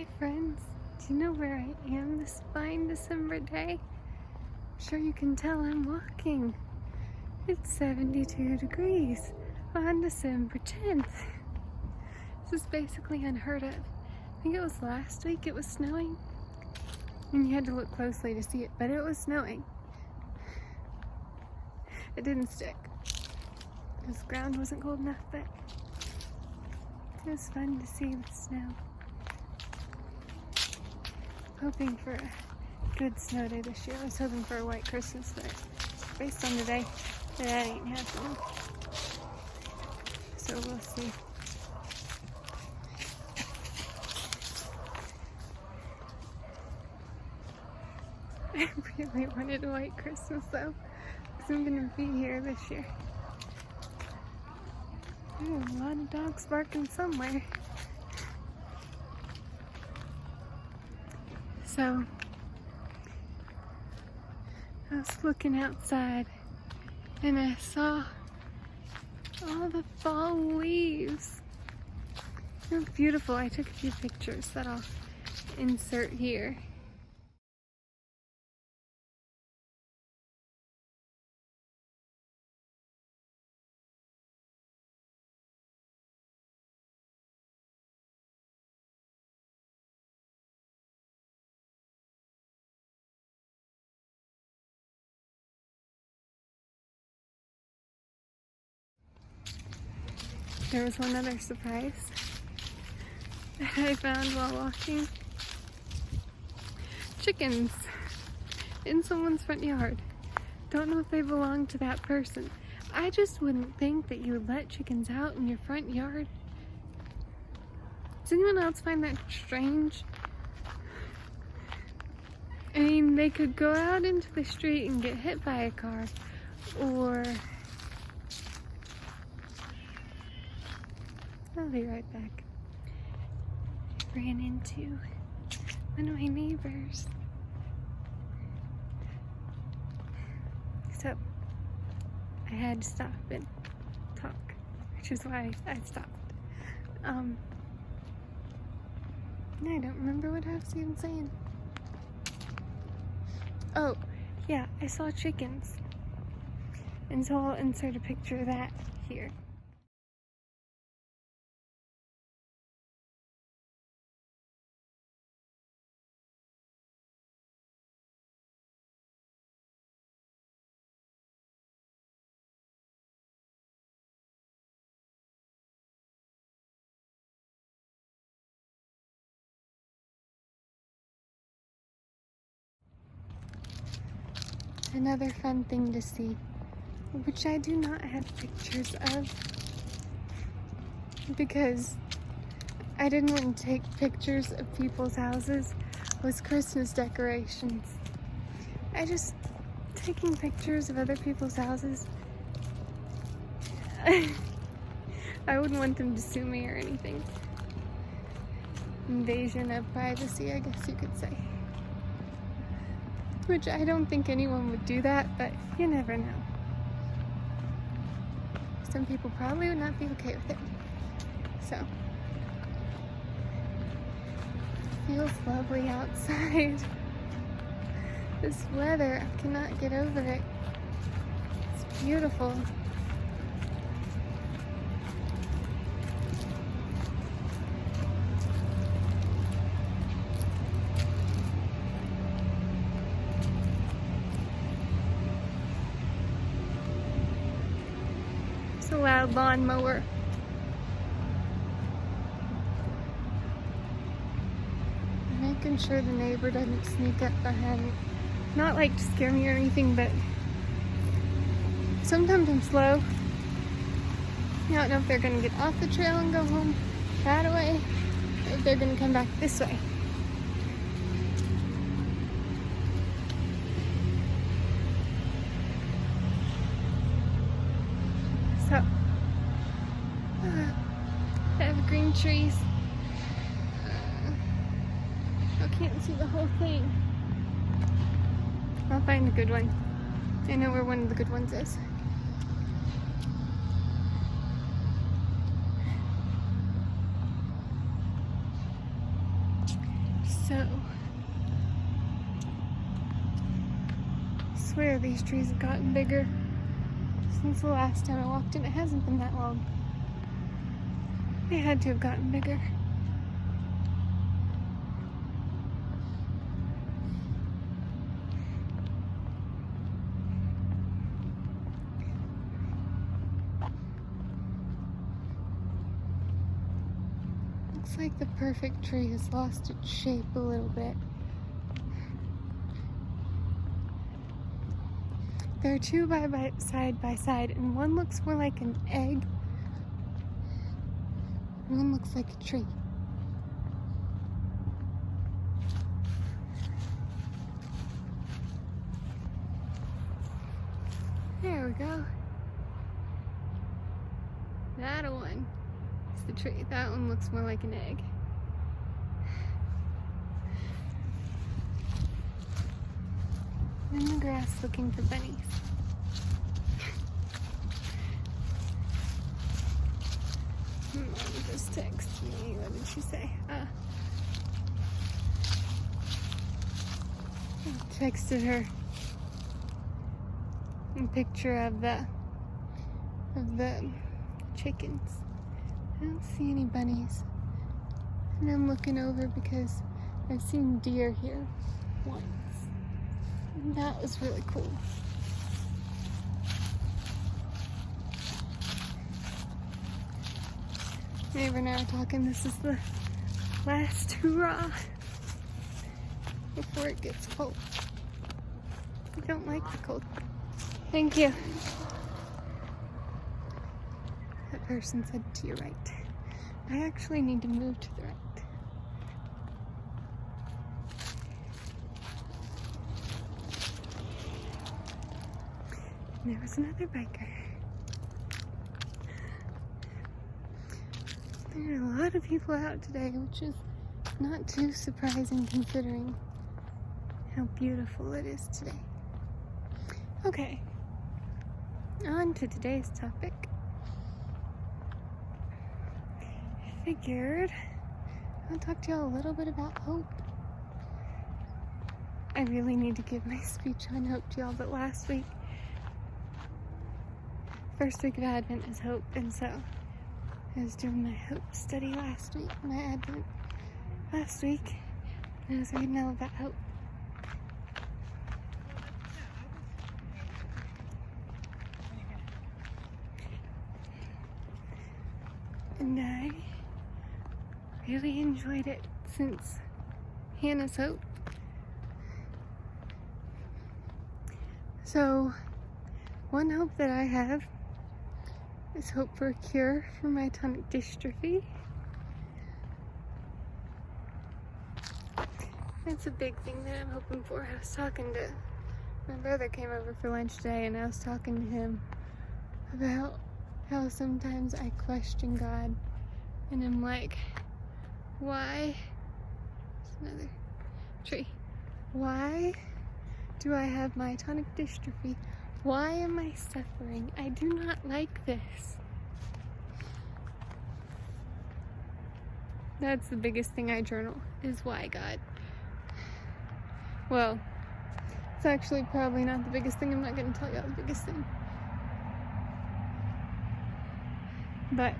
Hi friends, do you know where I am this fine December day? I'm sure you can tell I'm walking. It's 72 degrees on December 10th. This is basically unheard of. I think it was last week it was snowing, and you had to look closely to see it, but it was snowing. It didn't stick because the ground wasn't cold enough, but it was fun to see the snow. Hoping for a good snow day this year. I was hoping for a white Christmas, but based on today, that ain't happening. So we'll see. I really wanted a white Christmas though, because I'm gonna be here this year. Ooh, a lot of dogs barking somewhere. So, I was looking outside and I saw all the fall leaves. They're beautiful. I took a few pictures that I'll insert here. There was one other surprise that I found while walking. Chickens in someone's front yard. Don't know if they belong to that person. I just wouldn't think that you would let chickens out in your front yard. Does anyone else find that strange? I mean, they could go out into the street and get hit by a car, or I'll be right back. I ran into one of my neighbors. So I had to stop and talk, which is why I stopped. I don't remember what I was even saying. Oh, yeah, I saw chickens. And so I'll insert a picture of that here. Another fun thing to see, which I do not have pictures of because I didn't want to take pictures of people's houses, was Christmas decorations. Taking pictures of other people's houses, I wouldn't want them to sue me or anything. Invasion of privacy, I guess you could say. Which I don't think anyone would do that, but you never know. Some people probably would not be okay with it. So, feels lovely outside. This weather, I cannot get over it. It's beautiful. It's a loud lawnmower. Making sure the neighbor doesn't sneak up behind me. Not like to scare me or anything, but sometimes I'm slow. I don't know if they're gonna get off the trail and go home that way, or if they're gonna come back this way. So, evergreen trees. I can't see the whole thing. I'll find a good one. I know where one of the good ones is. So, I swear these trees have gotten bigger since the last time I walked in. It hasn't been that long. They had to have gotten bigger. Looks like the perfect tree has lost its shape a little bit. There are two side by side, and one looks more like an egg, and one looks like a tree. There we go. That one is the tree. That one looks more like an egg. In the grass looking for bunnies. Mom just texted me. What did she say? I texted her a picture of the chickens. I don't see any bunnies. And I'm looking over because I've seen deer here once. And that was really cool. Neighbor and I were talking, this is the last hurrah before it gets cold. I don't like the cold. Thank you. That person said to your right. I actually need to move to the right. And there was another biker. There are a lot of people out today, which is not too surprising considering how beautiful it is today. Okay, on to today's topic. I figured I'll talk to y'all a little bit about hope. I really need to give my speech on hope to y'all, but last week, first week of Advent is hope, and so I was doing my hope study last week, my Advent last week, and I was reading all about hope. And I really enjoyed it since Hannah's Hope. So, one hope that I have is hope for a cure for myotonic dystrophy. That's a big thing that I'm hoping for. I was talking to, my brother came over for lunch today, and I was talking to him about how sometimes I question God, and I'm like, why, there's another tree, why do I have myotonic dystrophy? Why am I suffering? I do not like this. That's the biggest thing I journal, is why, God. Well, it's actually probably not the biggest thing. I'm not going to tell y'all the biggest thing. But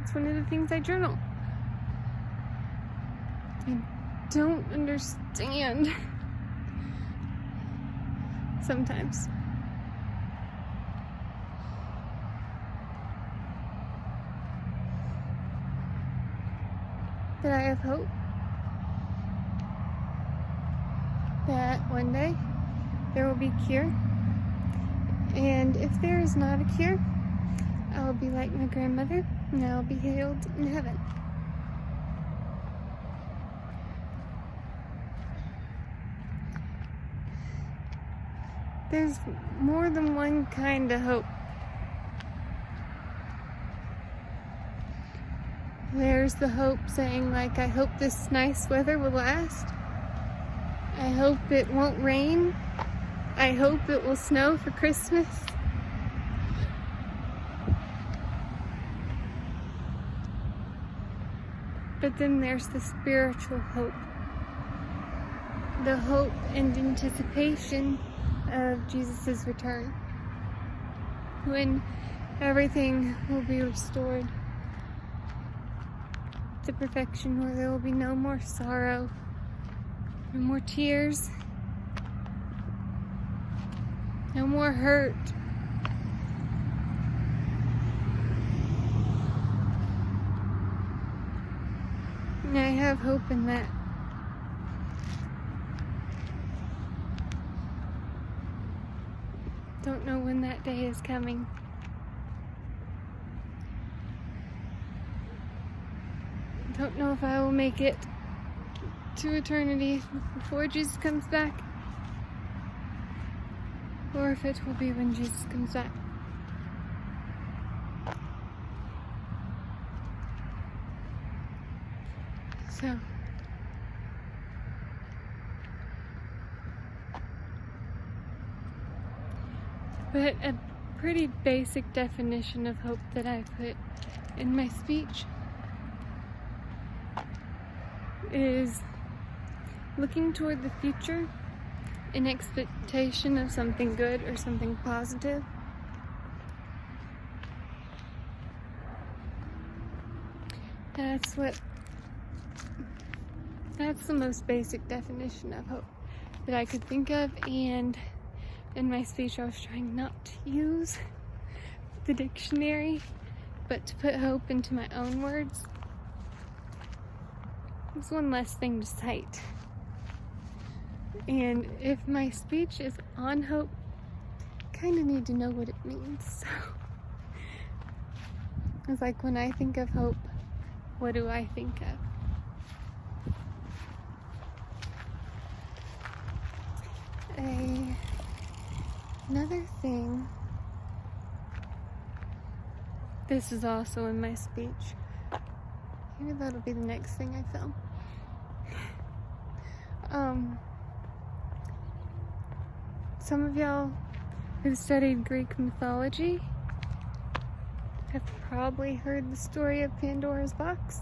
it's one of the things I journal. I don't understand sometimes. But I have hope that one day there will be a cure. And if there is not a cure, I will be like my grandmother, and I will be healed in heaven. There's more than one kind of hope. There's the hope saying, like, I hope this nice weather will last. I hope it won't rain. I hope it will snow for Christmas. But then there's the spiritual hope. The hope and anticipation of Jesus' return, when everything will be restored to perfection, where there will be no more sorrow, no more tears, no more hurt. And I have hope in that. Don't know when that day is coming. Don't know if I will make it to eternity before Jesus comes back, or if it will be when Jesus comes back. So, but a pretty basic definition of hope that I put in my speech is looking toward the future in expectation of something good or something positive. That's the most basic definition of hope that I could think of, and in my speech I was trying not to use the dictionary, but to put hope into my own words. It's one less thing to cite. And if my speech is on hope, I kind of need to know what it means. So it's like, when I think of hope, what do I think of? Another thing, this is also in my speech. Maybe that'll be the next thing I film. Some of y'all who've studied Greek mythology have probably heard the story of Pandora's box.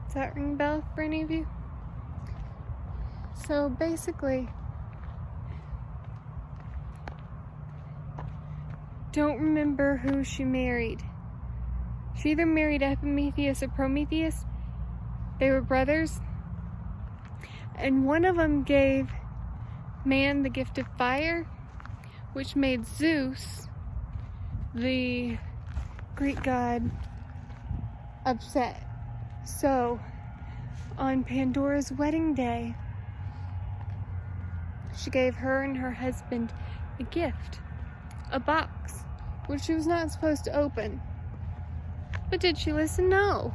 Does that ring a bell for any of you? So basically, don't remember who she married. She either married Epimetheus or Prometheus. They were brothers. And one of them gave man the gift of fire, which made Zeus, the Greek god, upset. So, on Pandora's wedding day, she gave her and her husband a gift, a box, which she was not supposed to open. But did she listen? No.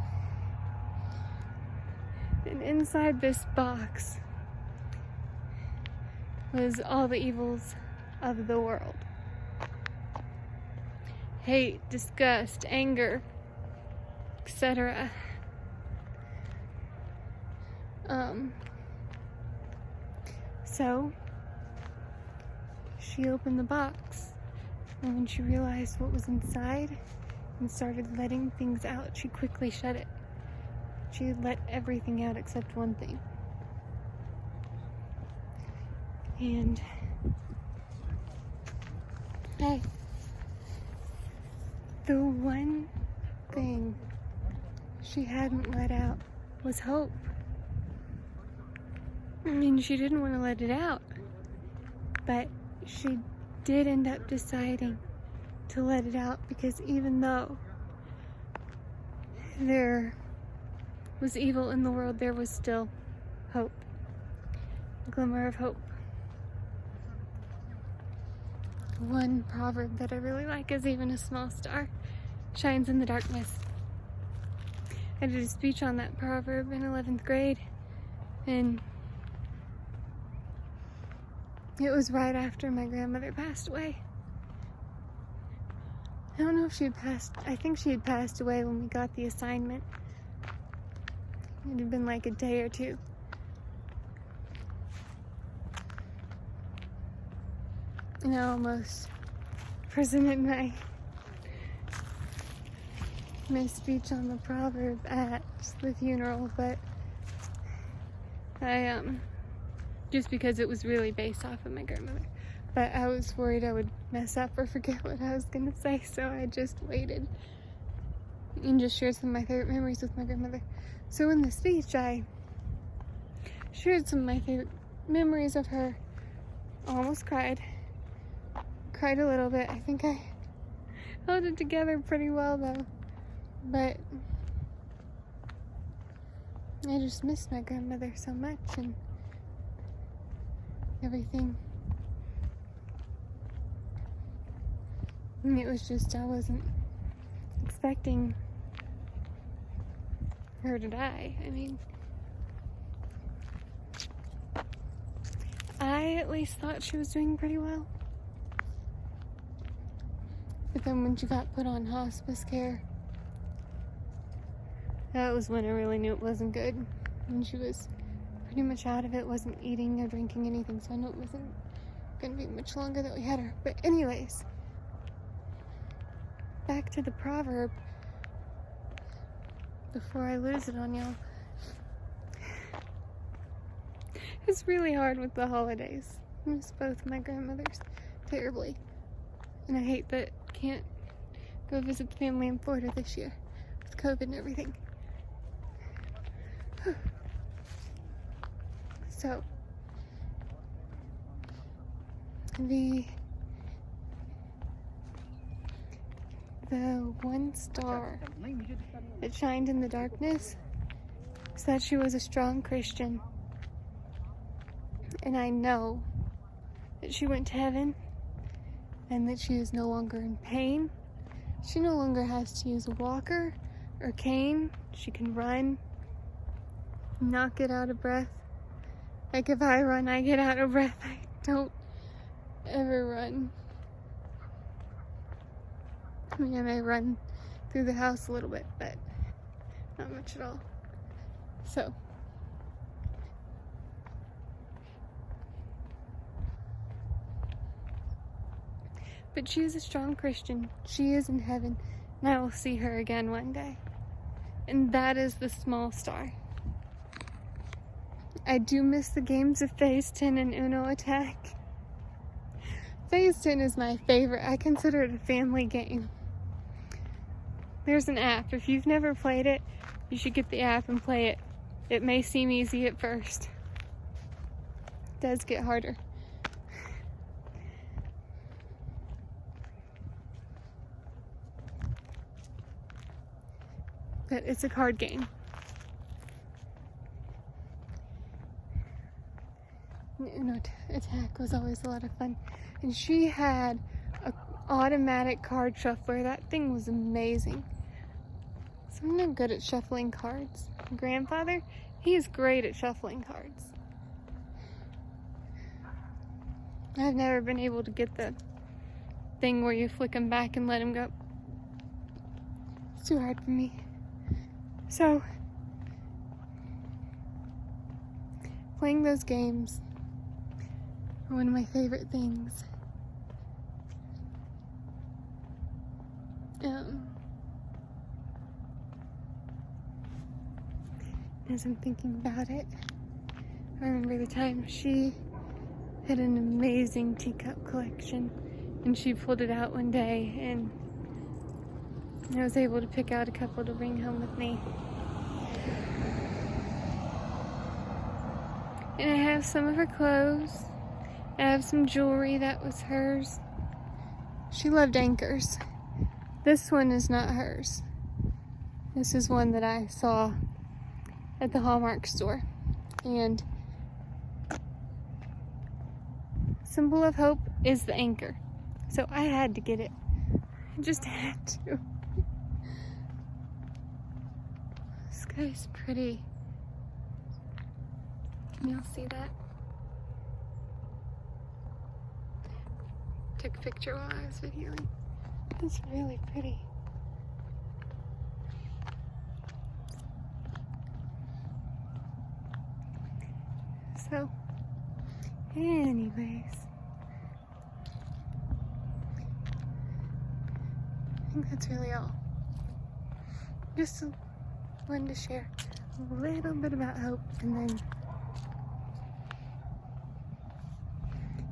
And inside this box was all the evils of the world. Hate, disgust, anger, etc. So she opened the box, and when she realized what was inside and started letting things out, she quickly shut it. She let everything out except one thing. And hey, the one thing she hadn't let out was hope. I mean, she didn't want to let it out, but she did end up deciding to let it out, because even though there was evil in the world, there was still hope, a glimmer of hope. One proverb that I really like is, even a small star shines in the darkness. I did a speech on that proverb in 11th grade, and it was right after my grandmother passed away. I don't know if she had passed, I think she had passed away when we got the assignment. It had been like a day or two. And I almost presented my my speech on the proverb at the funeral, but I just because it was really based off of my grandmother. But I was worried I would mess up or forget what I was gonna say, so I just waited and just shared some of my favorite memories with my grandmother. So in the speech, I shared some of my favorite memories of her. Almost cried a little bit. I think I held it together pretty well though, but I just missed my grandmother so much and everything. And it was just, I wasn't expecting her to die. I mean, I at least thought she was doing pretty well. But then when she got put on hospice care, that was when I really knew it wasn't good. And she was pretty much out of it, wasn't eating or drinking anything, so I knew it wasn't gonna be much longer that we had her. But anyways, back to the proverb, before I lose it on y'all. It's really hard with the holidays. I miss both my grandmothers terribly. And I hate that I can't go visit the family in Florida this year with COVID and everything. So, the one star that shined in the darkness is that she was a strong Christian. And I know that she went to heaven and that she is no longer in pain. She no longer has to use a walker or cane. She can run, not get out of breath. Like if I run, I get out of breath. I don't ever run. I mean, I may run through the house a little bit, but not much at all. So, but she is a strong Christian. She is in heaven, and I will see her again one day. And that is the small star. I do miss the games of Phase 10 and Uno Attack. Phase 10 is my favorite. I consider it a family game. There's an app. If you've never played it, you should get the app and play it. It may seem easy at first. It does get harder. But it's a card game. Uno Attack was always a lot of fun. And she had an automatic card shuffler. That thing was amazing. So I'm not good at shuffling cards. My grandfather, he is great at shuffling cards. I've never been able to get the thing where you flick them back and let them go. It's too hard for me. So, playing those games are one of my favorite things. As I'm thinking about it, I remember the time she had an amazing teacup collection, and she pulled it out one day, and I was able to pick out a couple to bring home with me. And I have some of her clothes. I have some jewelry that was hers. She loved anchors. This one is not hers. This is one that I saw at the Hallmark store. And symbol of hope is the anchor. So I had to get it. I just had to. The sky's pretty. Can y'all see that? Took a picture while I was videoing. It's really pretty. So, anyways, I think that's really all. just wanted to share a little bit about hope, and then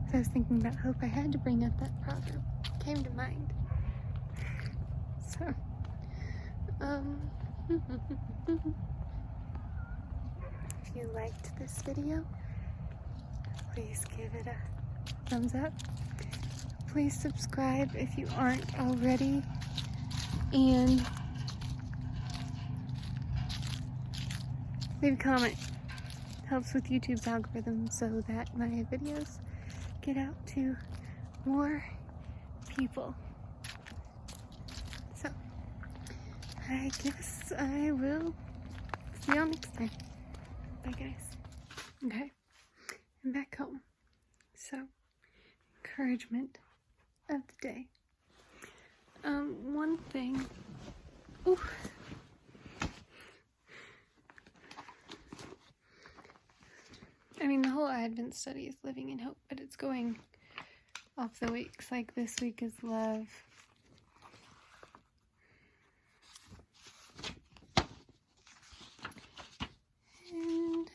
as I was thinking about hope, I had to bring up that proverb. It came to mind. So, if you liked this video, please give it a thumbs up. Please subscribe if you aren't already, and leave a comment. Helps with YouTube's algorithm so that my videos get out to more people. So, I guess I will see y'all next time. Bye, guys. Okay, I'm back home. So, encouragement of the day. One thing. Ooh. I mean, the whole Advent study is living in hope, but it's going off the weeks. Like, this week is love. And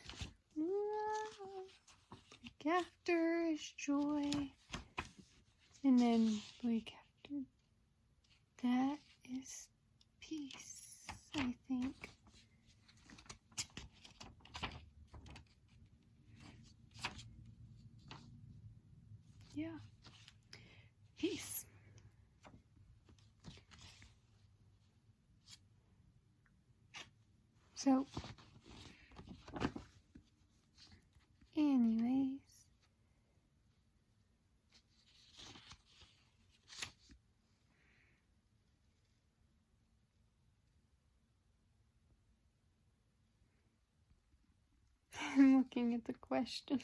week after is joy. And then the week after that is peace, I think. Yeah. Peace. So, anyways, I'm looking at the questions,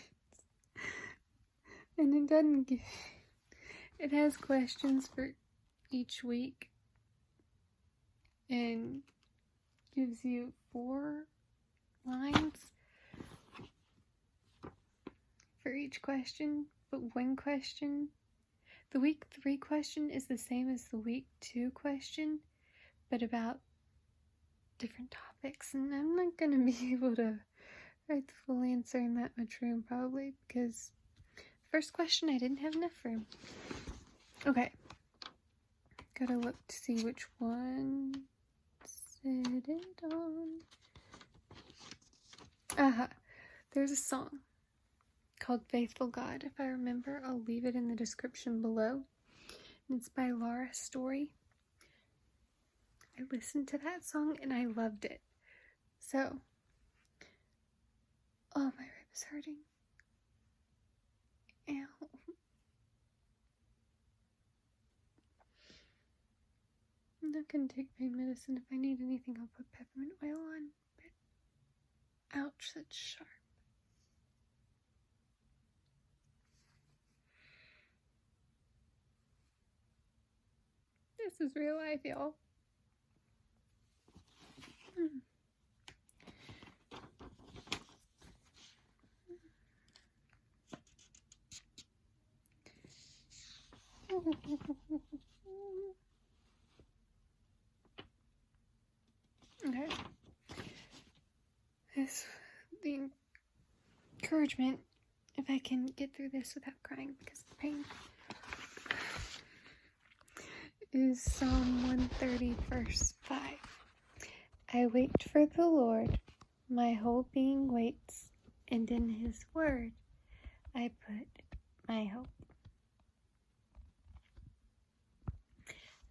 and it doesn't give, it has questions for each week, and gives you 4 lines for each question, but one question, the week 3 question is the same as the week 2 question, but about different topics, and I'm not going to be able to write the full answer in that much room, probably, because first question I didn't have enough room. Okay, gotta look to see which one said it on. There's a song called Faithful God. If I remember, I'll leave it in the description below. And it's by Laura Story. I listened to that song and I loved it. So, oh, my rib is hurting. Ow. I'm not gonna take pain medicine. If I need anything, I'll put peppermint oil on. But, ouch, that's sharp. This is real life, y'all. Okay. The encouragement, if I can get through this without crying because of the pain, is Psalm 130, verse 5. I wait for the Lord, my whole being waits, and in his word I put my hope.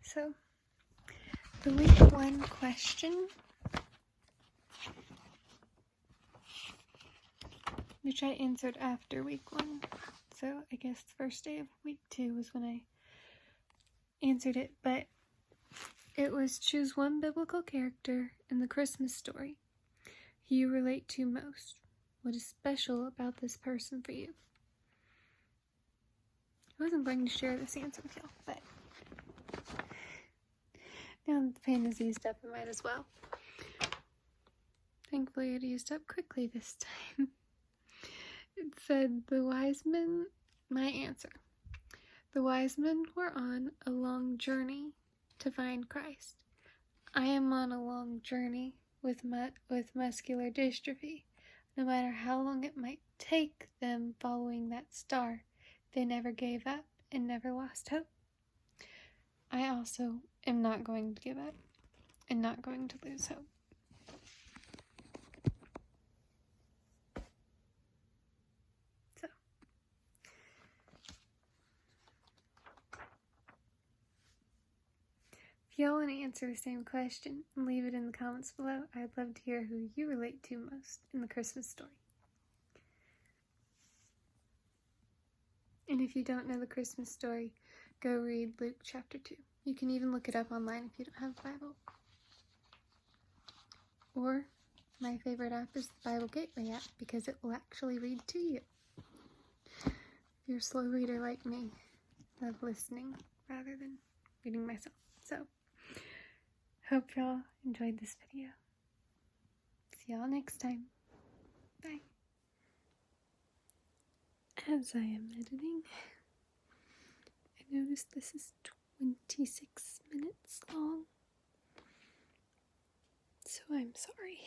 So, the week 1 question, which I answered after week 1, so I guess the first day of week 2 was when I answered it, but it was choose one biblical character in the Christmas story who you relate to most. What is special about this person for you? I wasn't going to share this answer with y'all, but now that the pain has eased up, I might as well. Thankfully, it eased up quickly this time. It said, the wise men, my answer. The wise men were on a long journey to find Christ. I am on a long journey with muscular dystrophy. No matter how long it might take them following that star, they never gave up and never lost hope. I also am not going to give up and not going to lose hope. So, if y'all want to answer the same question and leave it in the comments below, I'd love to hear who you relate to most in the Christmas story. And if you don't know the Christmas story, go read Luke chapter 2. You can even look it up online if you don't have the Bible. Or, my favorite app is the Bible Gateway app because it will actually read to you. If you're a slow reader like me, I love listening rather than reading myself. So, hope y'all enjoyed this video. See y'all next time. Bye. As I am editing, I noticed this is 26 minutes long, so I'm sorry.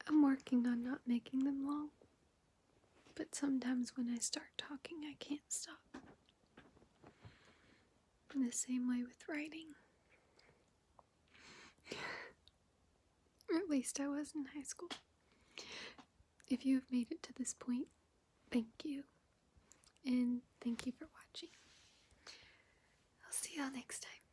I'm working on not making them long, but sometimes when I start talking, I can't stop. In the same way with writing. Or at least I was in high school. If you have made it to this point, thank you. And thank you for watching. I'll see y'all next time.